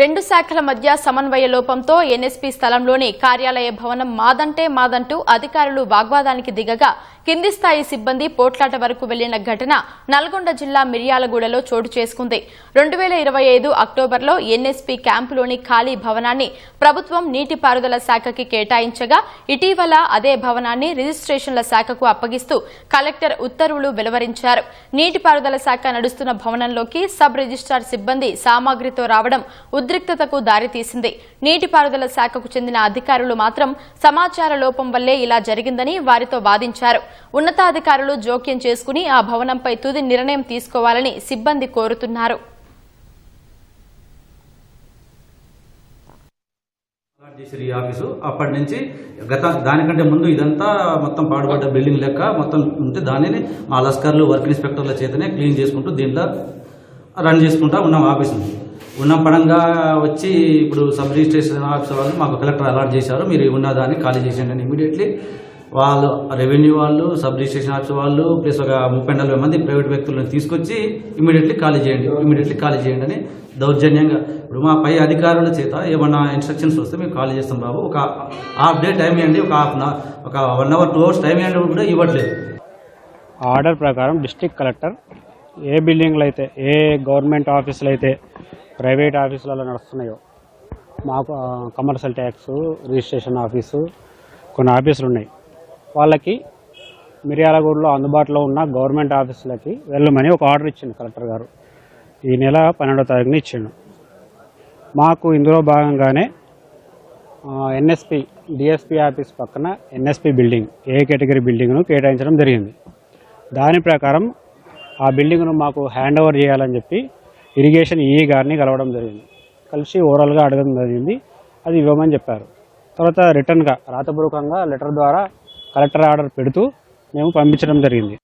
రెండు శాఖల మధ్య సమన్వయ లోపంతో ఎన్ఎస్పీ స్థలంలోని కార్యాలయ భవనం మాదంటే మాదంటూ అధికారులు వాగ్వాదానికి దిగగా కింది స్థాయి సిబ్బంది పోట్లాట వరకు వెళ్లిన ఘటన నల్గొండ జిల్లా మిర్యాలగూడలో చోటు చేసుకుంది. 2025 అక్టోబర్లో ఎన్ఎస్పీ క్యాంపులోని ఖాళీ భవనాన్ని ప్రభుత్వం నీటిపారుదల శాఖకి కేటాయించగా ఇటీవల అదే భవనాన్ని రిజిస్ట్రేషన్ల శాఖకు అప్పగిస్తూ కలెక్టర్ ఉత్తర్వులు వెలువరించారు. నీటిపారుదల శాఖ నడుస్తున్న భవనంలోకి సబ్ రిజిస్ట్రార్ సిబ్బంది సామాగ్రితో రావడం ఉద్రిక్తతకు దారితీసింది. నీటిపారుదల శాఖకు చెందిన అధికారులు మాత్రం సమాచార లోపం వల్లే ఇలా జరిగిందని వారితో వాదించారు. ఉన్నతాధికారులు జోక్యం చేసుకుని ఆ భవనంపై తుది నిర్ణయం తీసుకోవాలని సిబ్బంది కోరుతున్నారు. ఆఫీసు అప్పటి నుంచి దానికంటే ముందు ఇదంతా మొత్తం పాడుపడ్డ బిల్డింగ్ లెక్క మొత్తం ఉంటే దానిని మా లస్కర్లు వర్క్ ఇన్స్పెక్టర్ల చేతనే క్లీన్ చేసుకుంటూ దీంట్లో రన్ చేసుకుంటా ఉన్నాం. ఆఫీసు ఉన్న పడంగా వచ్చి ఇప్పుడు సబ్ రిజిస్ట్రేషన్ ఆఫీస్ వాళ్ళు మాకు కలెక్టర్ అలాట్ చేశారు, మీరు ఉన్నదాన్ని ఖాళీ చేసేయండి. ఇమీడియట్లీ వాళ్ళు రెవెన్యూ వాళ్ళు, సబ్ రిజిస్ట్రేషన్ ఆఫీస్ వాళ్ళు ప్లస్ ఒక 30-40 మంది ప్రైవేట్ వ్యక్తులను తీసుకొచ్చి ఇమీడియట్లీ ఖాళీ చేయండి అని దౌర్జన్యంగా ఇప్పుడు మా పై అధికారుల చేత ఏమన్నా ఇన్స్ట్రక్షన్స్ వస్తే మేము ఖాళీ చేస్తాం బాబు, ఒక హాఫ్ డే టైం ఇవ్వండి, ఒక 1 hour 2 hours టైం ఇవ్వండి కూడా ఇవ్వట్లేదు. ఆర్డర్ ప్రకారం డిస్ట్రిక్ట్ కలెక్టర్ ఏ బిల్డింగ్లు అయితే, ఏ గవర్నమెంట్ ఆఫీసులు అయితే ప్రైవేట్ ఆఫీసులలో నడుస్తున్నాయో, మాకు కమర్షియల్ ట్యాక్స్, రిజిస్ట్రేషన్ ఆఫీసు, కొన్ని ఆఫీసులు ఉన్నాయి, వాళ్ళకి మిర్యాలగూడలో అందుబాటులో ఉన్న గవర్నమెంట్ ఆఫీసులకి వెళ్ళమని ఒక ఆర్డర్ ఇచ్చింది కలెక్టర్ గారు. ఈ నెల 12వ తారీఖున ఇచ్చిండు. మాకు ఇందులో భాగంగానే ఎన్ఎస్పి డిఎస్పి ఆఫీస్ పక్కన ఎన్ఎస్పి బిల్డింగ్, ఏ కేటగిరీ బిల్డింగ్ను కేటాయించడం జరిగింది. దాని ప్రకారం ఆ బిల్డింగ్ను మాకు హ్యాండ్ ఓవర్ చేయాలని చెప్పి ఇరిగేషన్ ఈఈ గారిని కలవడం జరిగింది. కలిసి ఓవరాల్గా అడగడం జరిగింది, అది ఇవ్వమని చెప్పారు. తర్వాత రిటర్న్గా రాతపూర్వకంగా లెటర్ ద్వారా కలెక్టర్ ఆర్డర్ పెడుతూ మేము పంపించడం జరిగింది.